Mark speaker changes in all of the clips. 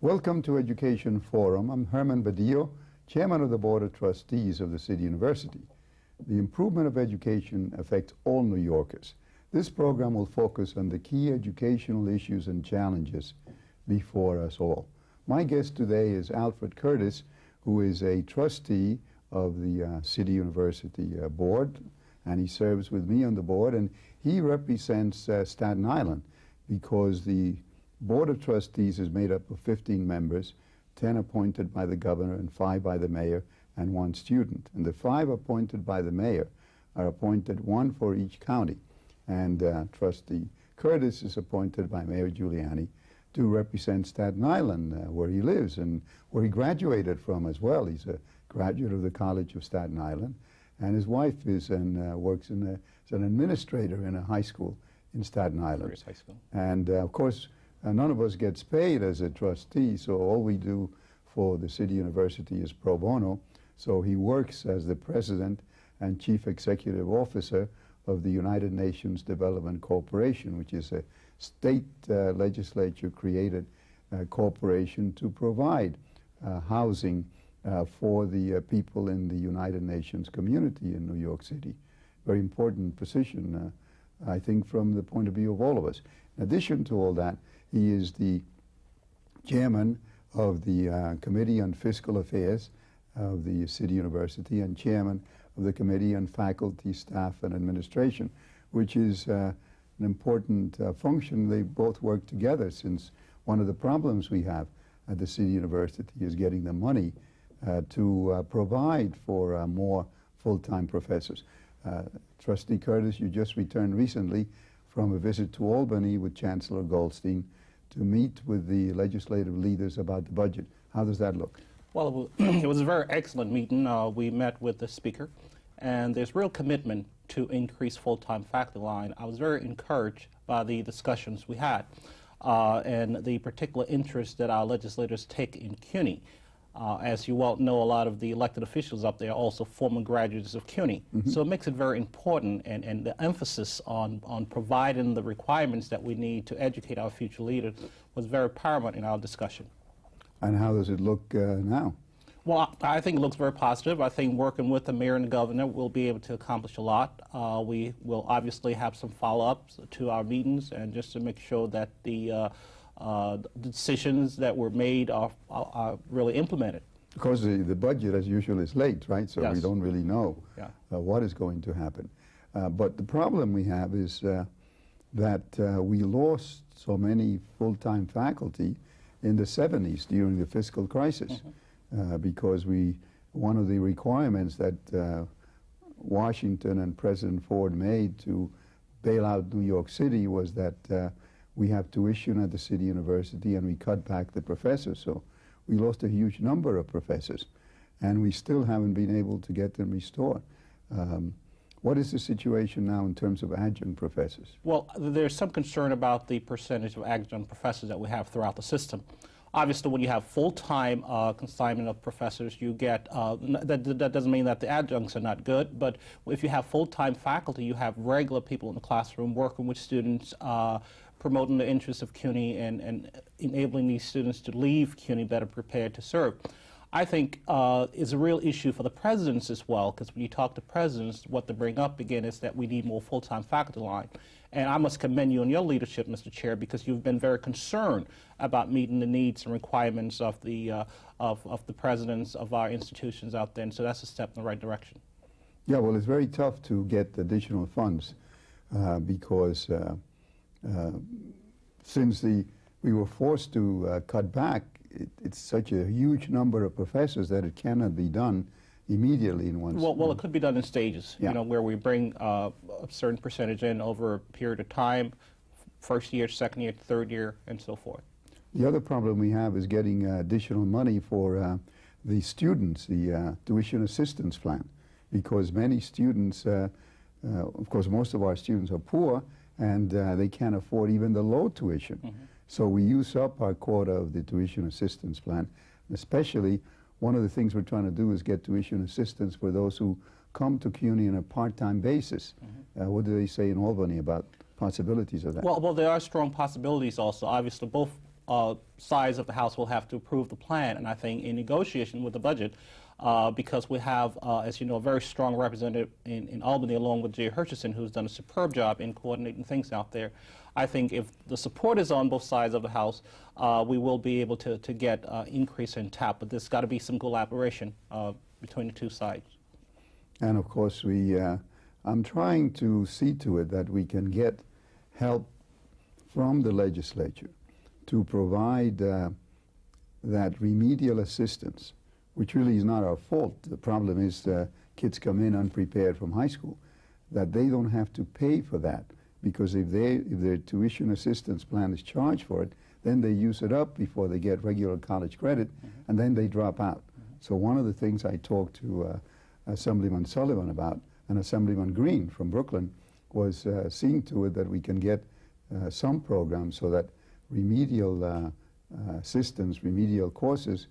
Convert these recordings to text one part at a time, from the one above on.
Speaker 1: Welcome to Education Forum. I'm Herman Badillo, Chairman of the Board of Trustees of the City University. The improvement of education affects all New Yorkers. This program will focus on the key educational issues and challenges before us all. My guest today is Alfred Curtis, who is a trustee of the City University Board, and he serves with me on the board, and he represents Staten Island because the Board of Trustees is made up of 15 members, 10 appointed by the governor and 5 by the mayor and 1 student. And the 5 appointed by the mayor are appointed 1 for each county. And Trustee Curtis is appointed by Mayor Giuliani to represent Staten Island, where he lives and where he graduated from as well. He's a graduate of the College of Staten Island, and his wife is works as an administrator in a high school in Staten Island. High school. And of course, none of us gets paid as a trustee, so all we do for the City University is pro bono. So he works as the president and chief executive officer of the United Nations Development Corporation, which is a state legislature created corporation to provide housing for the people in the United Nations community in New York City. Very important position, I think, from the point of view of all of us. In addition to all that, he is the chairman of the Committee on Fiscal Affairs of the City University and chairman of the Committee on Faculty, Staff, and Administration, which is an important function. They both work together, since one of the problems we have at the City University is getting the money to provide for more full-time professors. Trustee Curtis, you just returned recently from a visit to Albany with Chancellor Goldstein to meet with the legislative leaders about the budget. How does that look?
Speaker 2: Well, it was a very excellent meeting. We met with the speaker, and there's real commitment to increase full-time faculty line. I was very encouraged by the discussions we had and the particular interest that our legislators take in CUNY. As you well know, a lot of the elected officials up there are also former graduates of CUNY. So it makes it very important, and the emphasis on providing the requirements that we need to educate our future leaders was very paramount in our discussion.
Speaker 1: And how does it look now?
Speaker 2: Well, I think it looks very positive. I think working with the mayor and the governor, we'll be able to accomplish a lot. We will obviously have some follow-ups to our meetings, and just to make sure that the decisions that were made are really implemented.
Speaker 1: Because the budget, as usual, is late, right? So
Speaker 2: yes.
Speaker 1: We don't really know what is going to happen. But the problem we have is that we lost so many full-time faculty in the 70s during the fiscal crisis, because one of the requirements that Washington and President Ford made to bail out New York City was that we have tuition at the City University, and we cut back the professors. So we lost a huge number of professors, and we still haven't been able to get them restored. What is the situation now in terms of adjunct professors?
Speaker 2: Well, there's some concern about the percentage of adjunct professors that we have throughout the system. Obviously, when you have full-time consignment of professors, you get, that doesn't mean that the adjuncts are not good, but if you have full-time faculty, you have regular people in the classroom working with students, promoting the interests of CUNY and enabling these students to leave CUNY better prepared to serve. I think is a real issue for the presidents as well, because when you talk to presidents, what they bring up again is that we need more full-time faculty line. And I must commend you on your leadership, Mr. Chair, because you've been very concerned about meeting the needs and requirements of the presidents of our institutions out there, and so that's a step in the right direction.
Speaker 1: Yeah, well, it's very tough to get additional funds because since we were forced to cut back, it's such a huge number of professors that it cannot be done immediately in one.
Speaker 2: Well, it could be done in stages.
Speaker 1: Yeah.
Speaker 2: You know, where we bring a certain percentage in over a period of time, first year, second year, third year, and so forth.
Speaker 1: The other problem we have is getting additional money for the students, the tuition assistance plan, because many students, of course, most of our students are poor, and they can't afford even the low tuition. So we use up our quota of the tuition assistance plan. Especially, one of the things we're trying to do is get tuition assistance for those who come to CUNY on a part-time basis. What do they say in Albany about possibilities of that?
Speaker 2: Well, there are strong possibilities also. Obviously, both sides of the House will have to approve the plan, and I think in negotiation with the budget, because we have, as you know, a very strong representative in Albany, along with Jay Hutchison, who's done a superb job in coordinating things out there. I think if the support is on both sides of the House, we will be able to get increase in TAP, but there's got to be some collaboration between the two sides.
Speaker 1: And of course, I'm trying to see to it that we can get help from the legislature to provide that remedial assistance, which really is not our fault. The problem is kids come in unprepared from high school, that they don't have to pay for that, because if their tuition assistance plan is charged for it, then they use it up before they get regular college credit, and then they drop out. So one of the things I talked to Assemblyman Sullivan about, and Assemblyman Green from Brooklyn, was seeing to it that we can get some programs so that remedial assistance, remedial courses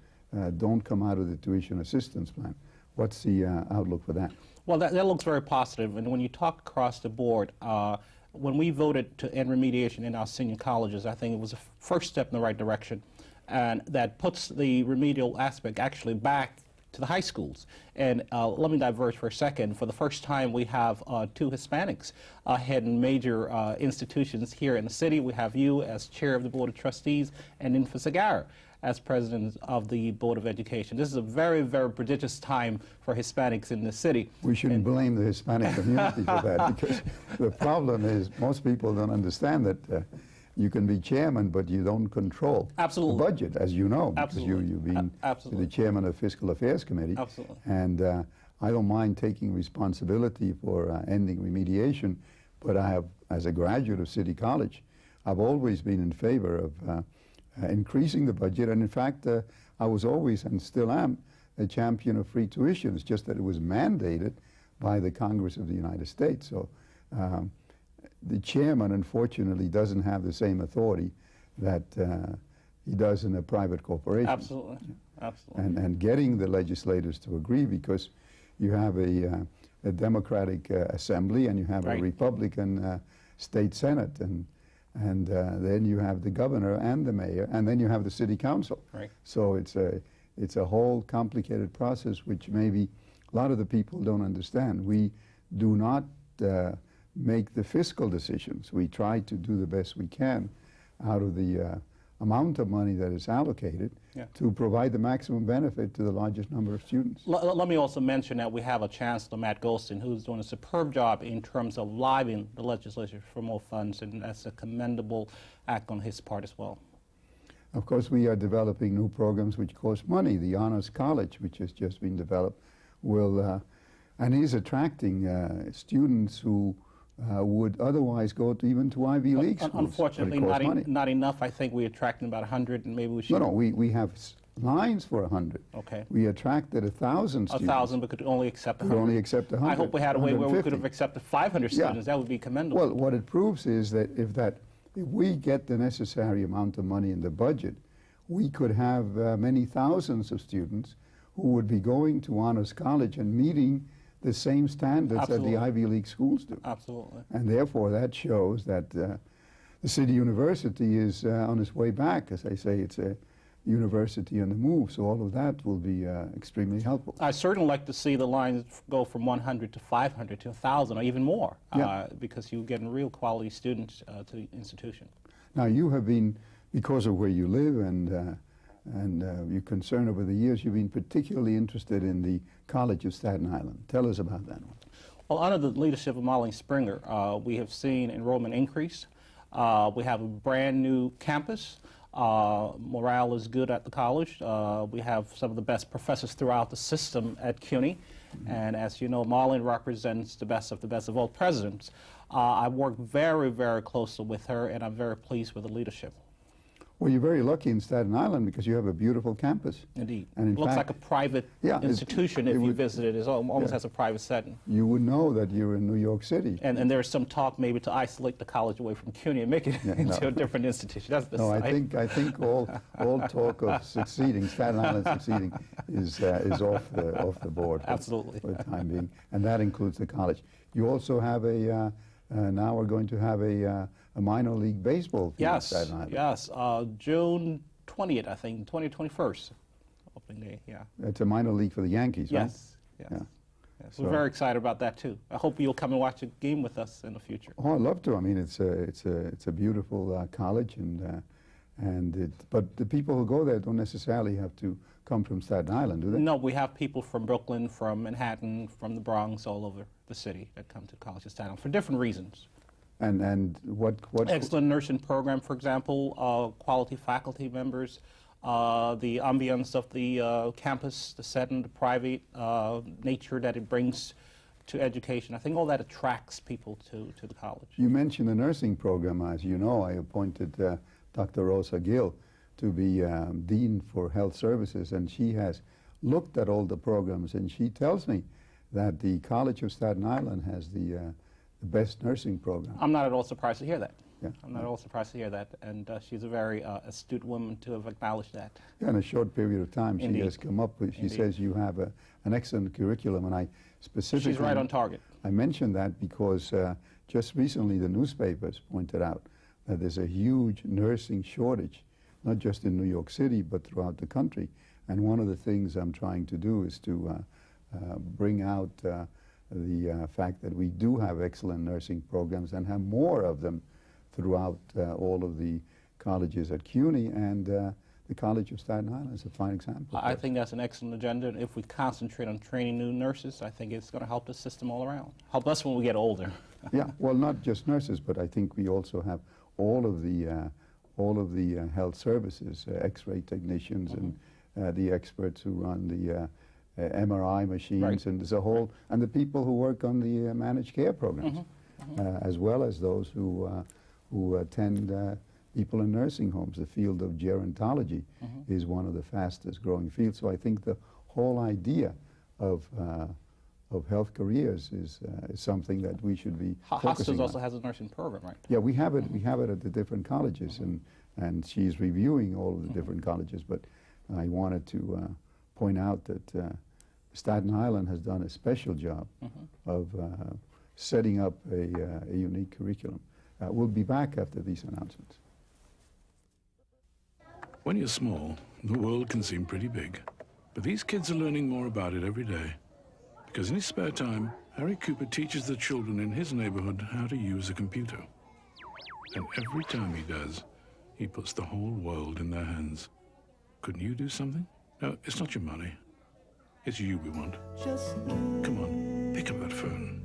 Speaker 1: don't come out of the tuition assistance plan. What's the outlook for that?
Speaker 2: Well, that looks very positive. And when you talk across the board, when we voted to end remediation in our senior colleges, I think it was a first step in the right direction. And that puts the remedial aspect actually back to the high schools. And let me diverge for a second. For the first time, we have two Hispanics heading major institutions here in the city. We have you as chair of the Board of Trustees, and Infa Segarra as president of the Board of Education. This is a very, very prodigious time for Hispanics in the city.
Speaker 1: We shouldn't blame the Hispanic community for that, because the problem is most people don't understand that you can be chairman, but you don't control
Speaker 2: Absolutely.
Speaker 1: the budget, as you know, because
Speaker 2: Absolutely.
Speaker 1: you've been
Speaker 2: Absolutely.
Speaker 1: the chairman of Fiscal Affairs Committee.
Speaker 2: Absolutely.
Speaker 1: And I don't mind taking responsibility for ending remediation, but I have, as a graduate of City College, I've always been in favor of increasing the budget, and in fact, I was always, and still am, a champion of free tuition. It's just that it was mandated by the Congress of the United States. So the chairman, unfortunately, doesn't have the same authority that he does in a private corporation.
Speaker 2: Absolutely. Absolutely.
Speaker 1: And getting the legislators to agree, because you have a Democratic assembly and you have
Speaker 2: Right.
Speaker 1: a Republican state senate, and then you have the governor and the mayor, and then you have the city council.
Speaker 2: Right.
Speaker 1: So it's a whole complicated process, which maybe a lot of the people don't understand. We do not make the fiscal decisions. We try to do the best we can out of the amount of money that is allocated to provide the maximum benefit to the largest number of students.
Speaker 2: Let me also mention that we have a Chancellor, Matt Golston, who's doing a superb job in terms of lobbying the legislature for more funds, and that's a commendable act on his part as well.
Speaker 1: Of course, we are developing new programs which cost money. The Honors College, which has just been developed, will, and is attracting students who would otherwise go to even to Ivy League schools.
Speaker 2: Unfortunately, not enough. I think we're attracting about 100, and maybe we should.
Speaker 1: No, we have lines for 100.
Speaker 2: Okay.
Speaker 1: We attracted 1,000 students.
Speaker 2: 1,000, but could only accept 100.
Speaker 1: Could only accept 100.
Speaker 2: I hope we had a way where we could have
Speaker 1: 150.
Speaker 2: accepted 500 students. That would be commendable.
Speaker 1: Well, what it proves is that if we get the necessary amount of money in the budget, we could have many thousands of students who would be going to Honors College and meeting the same standards
Speaker 2: Absolutely.
Speaker 1: that the Ivy League schools do.
Speaker 2: Absolutely.
Speaker 1: And therefore, that shows that the City University is on its way back. As I say, it's a university on the move, so all of that will be extremely helpful.
Speaker 2: I certainly like to see the lines go from 100 to 500 to 1,000 or even more, because you're getting real quality students to the institution.
Speaker 1: Now, you have been, because of where you live and your concern over the years, you've been particularly interested in the College of Staten Island. Tell us about that one.
Speaker 2: Well, under the leadership of Molly Springer, we have seen enrollment increase. We have a brand new campus. Morale is good at the college. We have some of the best professors throughout the system at CUNY. And as you know, Marlene represents the best of all presidents. I work very, very closely with her, and I'm very pleased with the leadership.
Speaker 1: Well, you're very lucky in Staten Island because you have a beautiful campus.
Speaker 2: Indeed.
Speaker 1: And in
Speaker 2: it looks
Speaker 1: fact,
Speaker 2: like a private institution if you visit it. It almost has a private setting.
Speaker 1: You would know that you're in New York City.
Speaker 2: And there's some talk maybe to isolate the college away from CUNY and make it into a different institution. That's the
Speaker 1: No,
Speaker 2: site.
Speaker 1: I think all talk of succeeding, Staten Island succeeding, is off the board.
Speaker 2: Absolutely.
Speaker 1: For the time being, and that includes the college. You also have a now we're going to have a minor league baseball team in Staten Island.
Speaker 2: Yes, June 20th, I think, 21st, opening day, yeah.
Speaker 1: It's a minor league for the Yankees, right?
Speaker 2: Yes, yes.
Speaker 1: Yeah.
Speaker 2: Yes,
Speaker 1: So-
Speaker 2: we're very excited about that too. I hope you'll come and watch a game with us in the future.
Speaker 1: Oh, I'd love to. I mean, it's a beautiful college, but the people who go there don't necessarily have to come from Staten Island, do they?
Speaker 2: No, we have people from Brooklyn, from Manhattan, from the Bronx, all over the city that come to college in Staten Island for different reasons.
Speaker 1: And what?
Speaker 2: Excellent nursing program, for example, quality faculty members, the ambience of the campus, the setting, the private nature that it brings to education. I think all that attracts people to the college.
Speaker 1: You mentioned the nursing program. As you know, I appointed Dr. Rosa Gill to be Dean for Health Services, and she has looked at all the programs, and she tells me that the College of Staten Island has the best nursing program.
Speaker 2: I'm not at all surprised to hear that.
Speaker 1: Yeah.
Speaker 2: I'm not at all surprised to hear that, and she's a very astute woman to have acknowledged that.
Speaker 1: Yeah, in a short period of time,
Speaker 2: Indeed.
Speaker 1: she has come up with, she
Speaker 2: Indeed.
Speaker 1: says you have an excellent curriculum, and I specifically...
Speaker 2: She's right on target.
Speaker 1: I mentioned that because just recently the newspapers pointed out that there's a huge nursing shortage, not just in New York City, but throughout the country. And one of the things I'm trying to do is to bring out the fact that we do have excellent nursing programs and have more of them throughout all of the colleges at CUNY, and the College of Staten Island is a fine example.
Speaker 2: I think that's an excellent agenda, and if we concentrate on training new nurses, I think it's going to help the system all around. Help us when we get older.
Speaker 1: Yeah, well, not just nurses, but I think we also have all of the health services, X-ray technicians, and the experts who run the MRI machines,
Speaker 2: Right.
Speaker 1: and there's a whole, and the people who work on the managed care programs, as well as those who attend people in nursing homes. The field of gerontology is one of the fastest growing fields. So I think the whole idea of health careers is something that we should be focusing
Speaker 2: Hospitals
Speaker 1: on.
Speaker 2: also has a nursing program, right?
Speaker 1: Yeah, we have it. We have it at the different colleges, and she's reviewing all of the different colleges. But I wanted to point out that Staten Island has done a special job of setting up a unique curriculum. We'll be back after these announcements.
Speaker 3: When you're small, the world can seem pretty big. But these kids are learning more about it every day. Because in his spare time, Harry Cooper teaches the children in his neighborhood how to use a computer. And every time he does, he puts the whole world in their hands. Couldn't you do something? No, it's not your money. It's you we want. Come on, pick up that phone.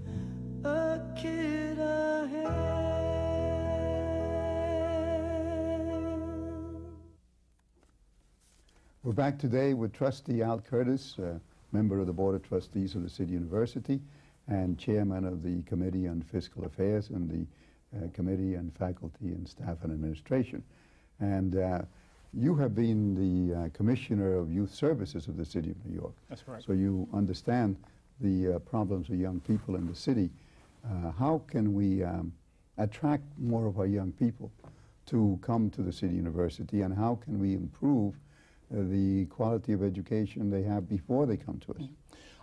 Speaker 4: A kid I had.
Speaker 1: We're back today with Trustee Al Curtis, member of the Board of Trustees of the City University and chairman of the Committee on Fiscal Affairs and the Committee on Faculty and Staff and Administration. And you have been the Commissioner of Youth Services of the City of New York.
Speaker 2: That's correct.
Speaker 1: So you understand the problems of young people in the city. How can we attract more of our young people to come to the City University, and how can we improve the quality of education they have before they come to us?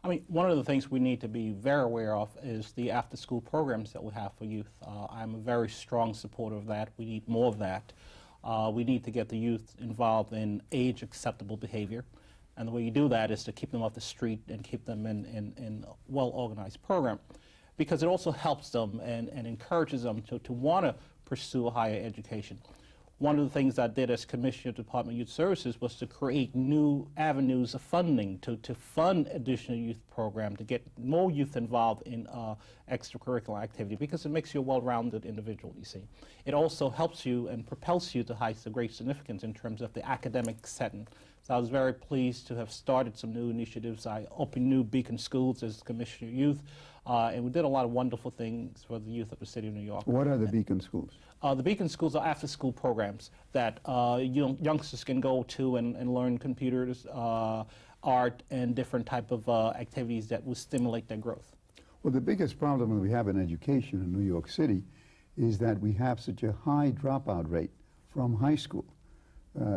Speaker 2: I mean, one of the things we need to be very aware of is the after-school programs that we have for youth. I'm a very strong supporter of that. We need more of that. We need to get the youth involved in age-acceptable behavior. And the way you do that is to keep them off the street and keep them in a well-organized program, because it also helps them and encourages them to want to pursue a higher education. One of the things I did as Commissioner of the Department of Youth Services was to create new avenues of funding to fund additional youth program, to get more youth involved in extracurricular activity, because it makes you a well-rounded individual, you see. It also helps you and propels you to heights of great significance in terms of the academic setting. So I was very pleased to have started some new initiatives. I opened new Beacon schools as Commissioner of Youth, and we did a lot of wonderful things for the youth of the City of New York.
Speaker 1: What are the Beacon schools?
Speaker 2: The Beacon schools are after-school programs that youngsters can go to and learn computers, art, and different type of activities that will stimulate their growth.
Speaker 1: Well, the biggest problem that we have in education in New York City is that we have such a high dropout rate from high school,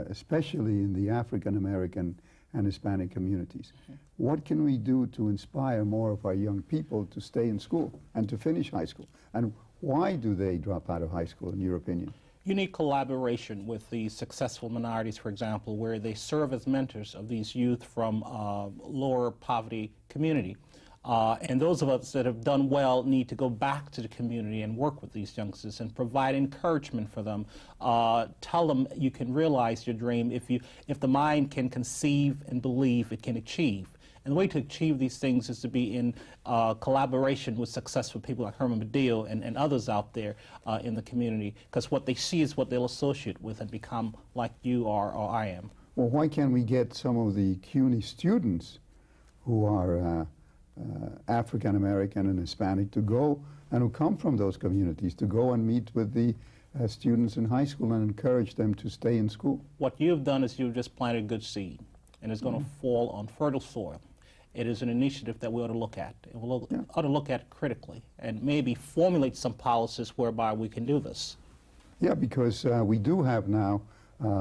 Speaker 1: especially in the African American and Hispanic communities. What can we do to inspire more of our young people to stay in school and to finish high school? And why do they drop out of high school, in your opinion?
Speaker 2: You need collaboration with the successful minorities, for example, where they serve as mentors of these youth from lower poverty community. And those of us that have done well need to go back to the community and work with these youngsters and provide encouragement for them. Tell them you can realize your dream. If the mind can conceive and believe, it can achieve. And the way to achieve these things is to be in collaboration with successful people like Herman Badillo and others out there in the community, because what they see is what they'll associate with and become like you are or I am.
Speaker 1: Well, why can't we get some of the CUNY students who are African American and Hispanic to go, and who come from those communities, to go and meet with the students in high school and encourage them to stay in school?
Speaker 2: What you've done is you've just planted a good seed, and it's going to fall on fertile soil. It is an initiative that we ought to look at. We ought to look at critically and maybe formulate some policies whereby we can do this.
Speaker 1: Yeah, because we do have now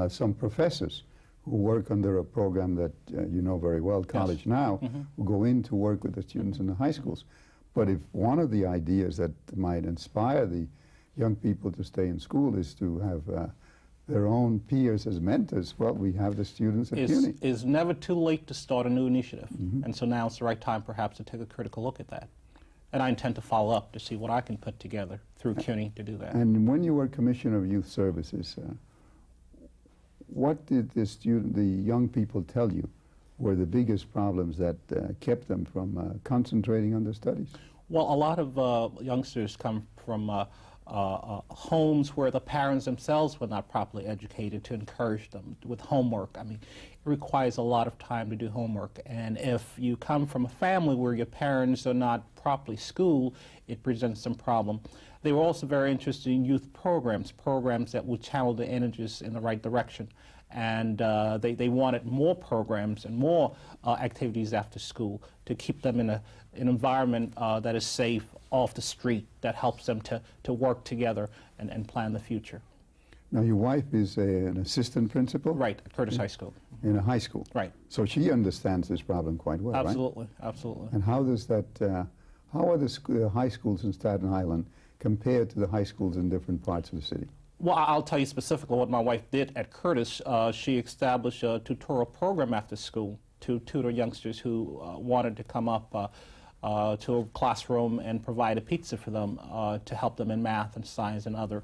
Speaker 1: some professors who work under a program that you know very well, College
Speaker 2: Yes.
Speaker 1: Now, who go in to work with the students in the high schools. But if one of the ideas that might inspire the young people to stay in school is to have their own peers as mentors, well, we have the students at CUNY.
Speaker 2: It's never too late to start a new initiative. And so now it's the right time perhaps to take a critical look at that. And I intend to follow up to see what I can put together through CUNY to do that.
Speaker 1: And when you were Commissioner of Youth Services, what did the young people tell you were the biggest problems that kept them from concentrating on their studies?
Speaker 2: Well, a lot of youngsters come from homes where the parents themselves were not properly educated to encourage them with homework. I mean, it requires a lot of time to do homework. And if you come from a family where your parents are not properly schooled, it presents some problem. They were also very interested in youth programs that would channel the energies in the right direction. And they wanted more programs and more activities after school to keep them in an environment that is safe, off the street, that helps them to work together and plan the future.
Speaker 1: Now, your wife is an assistant principal?
Speaker 2: Right, at Curtis High School.
Speaker 1: In a high school?
Speaker 2: Right.
Speaker 1: So she understands this problem quite well,
Speaker 2: Absolutely,
Speaker 1: right?
Speaker 2: absolutely.
Speaker 1: And how does that, how are the high schools in Staten Island compared to the high schools in different parts of the city?
Speaker 2: Well, I'll tell you specifically what my wife did at Curtis. She established a tutorial program after school to tutor youngsters who wanted to come up to a classroom and provide a pizza for them to help them in math and science and other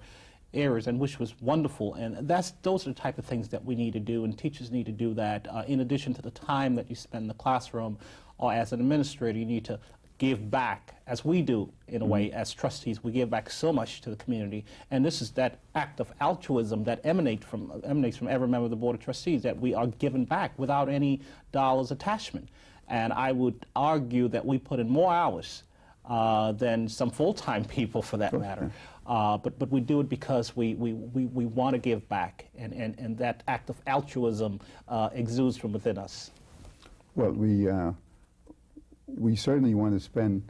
Speaker 2: areas, and which was wonderful. And those are the type of things that we need to do, and teachers need to do that. In addition to the time that you spend in the classroom, or as an administrator, you need to give back, as we do in a way as trustees. We give back so much to the community, and this is that act of altruism that emanates from every member of the Board of Trustees, that we are giving back without any dollars attachment. And I would argue that we put in more hours than some full-time people, for that matter. But we do it because we want to give back, and that act of altruism exudes from within us.
Speaker 1: Well, we certainly want to spend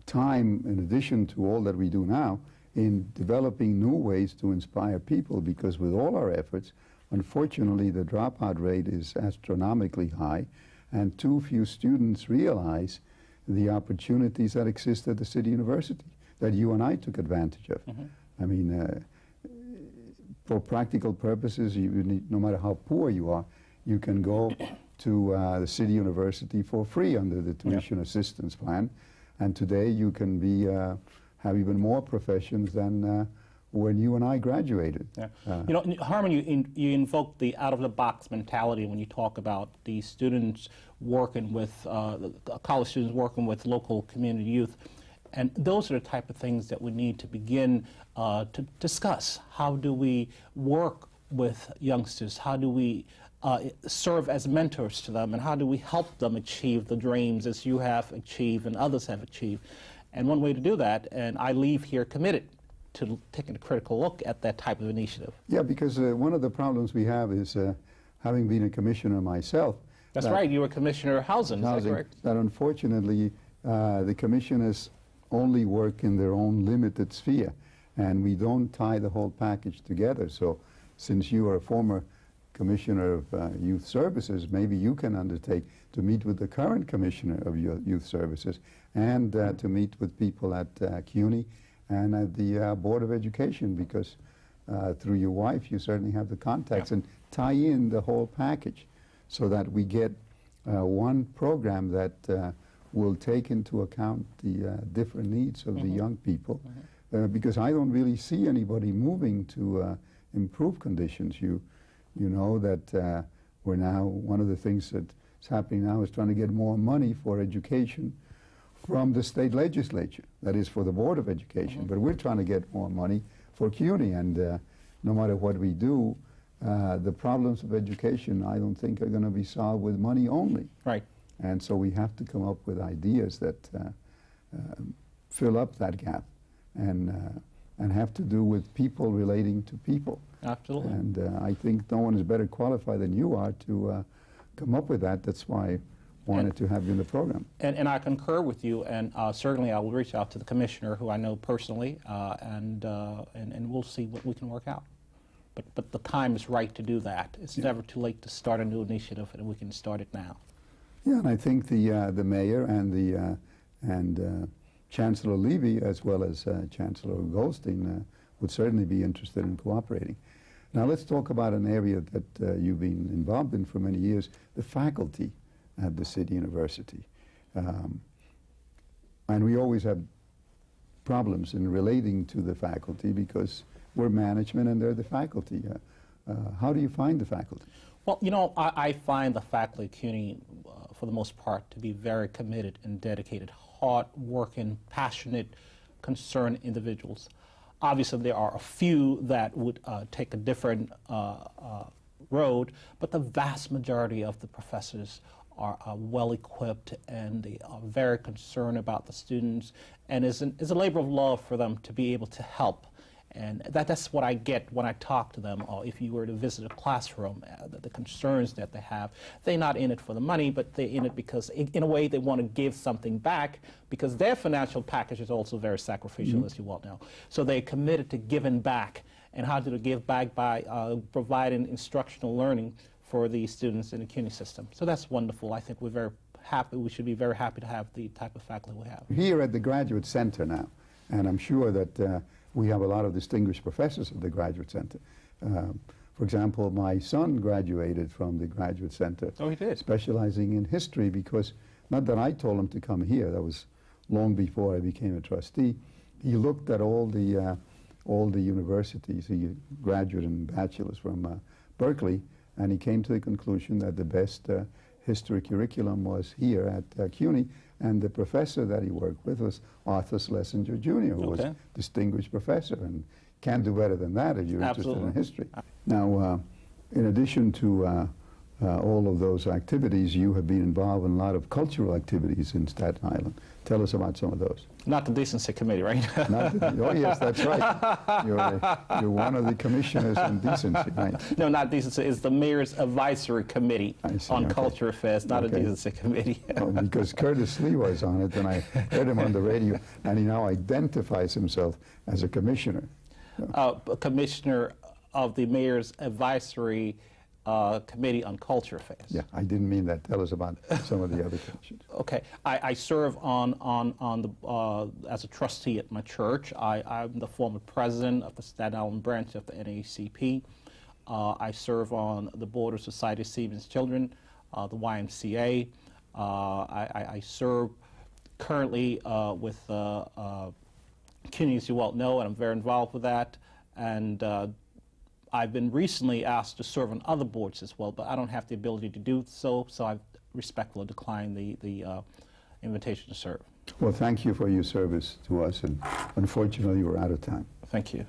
Speaker 1: time, in addition to all that we do now, in developing new ways to inspire people, because with all our efforts, unfortunately, the dropout rate is astronomically high, and too few students realize the opportunities that exist at the City University, that you and I took advantage of. I mean, for practical purposes, no matter how poor you are, you can go to the City University for free under the tuition assistance plan, and today you can have even more professions than when you and I graduated.
Speaker 2: You know, Herman, you invoke the out-of-the-box mentality when you talk about the students working with, college students working with local community youth. And those are the type of things that we need to begin to discuss. How do we work with youngsters? How do we serve as mentors to them? And how do we help them achieve the dreams as you have achieved and others have achieved? And one way to do that, and I leave here committed to taking a critical look at that type of initiative.
Speaker 1: Yeah, because one of the problems we have is, having been a commissioner myself.
Speaker 2: That's right, you were Commissioner of Housing, is that correct?
Speaker 1: That unfortunately, the commissioners only work in their own limited sphere, and we don't tie the whole package together. So since you are a former Commissioner of Youth Services, maybe you can undertake to meet with the current Commissioner of Youth Services and to meet with people at CUNY and at the Board of Education, because through your wife you certainly have the contacts, and tie in the whole package so that we get one program that will take into account the different needs of the young people, because I don't really see anybody moving to improve conditions. You know that we're now, one of the things that's happening now is trying to get more money for education from the state legislature, that is for the Board of Education, but we're trying to get more money for CUNY, and no matter what we do, the problems of education I don't think are going to be solved with money only.
Speaker 2: Right.
Speaker 1: And so we have to come up with ideas that fill up that gap and have to do with people relating to people.
Speaker 2: Absolutely.
Speaker 1: And I think no one is better qualified than you are to come up with that. That's why I wanted to have you in the program.
Speaker 2: And I concur with you, and certainly I will reach out to the Commissioner, who I know personally, and we'll see what we can work out. But the time is right to do that. It's never too late to start a new initiative, and we can start it now.
Speaker 1: Yeah, and I think the mayor and Chancellor Levy, as well as Chancellor Goldstein, would certainly be interested in cooperating. Now let's talk about an area that you've been involved in for many years, the faculty at the City University. And we always have problems in relating to the faculty because we're management and they're the faculty. How do you find the faculty?
Speaker 2: Well, you know, I find the faculty at CUNY, for the most part, to be very committed and dedicated, hard-working, passionate, concerned individuals. Obviously, there are a few that would take a different road, but the vast majority of the professors are well-equipped, and they are very concerned about the students, and it's a labor of love for them to be able to help. And that's what I get when I talk to them, or if you were to visit a classroom, the concerns that they have. They're not in it for the money, but they're in it because, in a way, they want to give something back, because their financial package is also very sacrificial, as you well know. So they're committed to giving back. And how do they give back? By providing instructional learning for the students in the CUNY system. So that's wonderful. I think we're very happy. We should be very happy to have the type of faculty we have.
Speaker 1: Here at the Graduate Center now, and I'm sure that we have a lot of distinguished professors at the Graduate Center. For example, my son graduated from the Graduate Center.
Speaker 2: Oh, he did?
Speaker 1: Specializing in history, because, not that I told him to come here, that was long before I became a trustee. He looked at all the universities, he graduated and bachelor's from Berkeley, and he came to the conclusion that the best history curriculum was here at CUNY, and the professor that he worked with was Arthur Schlesinger Jr., who was a distinguished professor, and can't do better than that if you're interested in history. Now, in addition to all of those activities, you have been involved in a lot of cultural activities in Staten Island. Tell us about some of those.
Speaker 2: Not the Decency Committee, right?
Speaker 1: Oh, yes, that's right. You're one of the commissioners in decency, right?
Speaker 2: No, not decency. It's the Mayor's Advisory Committee on Culture Affairs, not a Decency Committee.
Speaker 1: Oh, because Curtis Lee was on it, and I heard him on the radio, and he now identifies himself as a commissioner.
Speaker 2: Commissioner of the Mayor's Advisory Committee on Culture Affairs.
Speaker 1: Yeah, I didn't mean that. Tell us about some of the other commissions.
Speaker 2: Okay, I serve on the as a trustee at my church. I'm the former president of the Staten Island branch of the NAACP. I serve on the board of Society of Seamen's Children, the YMCA. I serve currently with CUNY, as you well know, and I'm very involved with that. And I've been recently asked to serve on other boards as well, but I don't have the ability to do so, so I've respectfully declined the invitation to serve.
Speaker 1: Well, thank you for your service to us, and unfortunately, we're out of time.
Speaker 2: Thank you.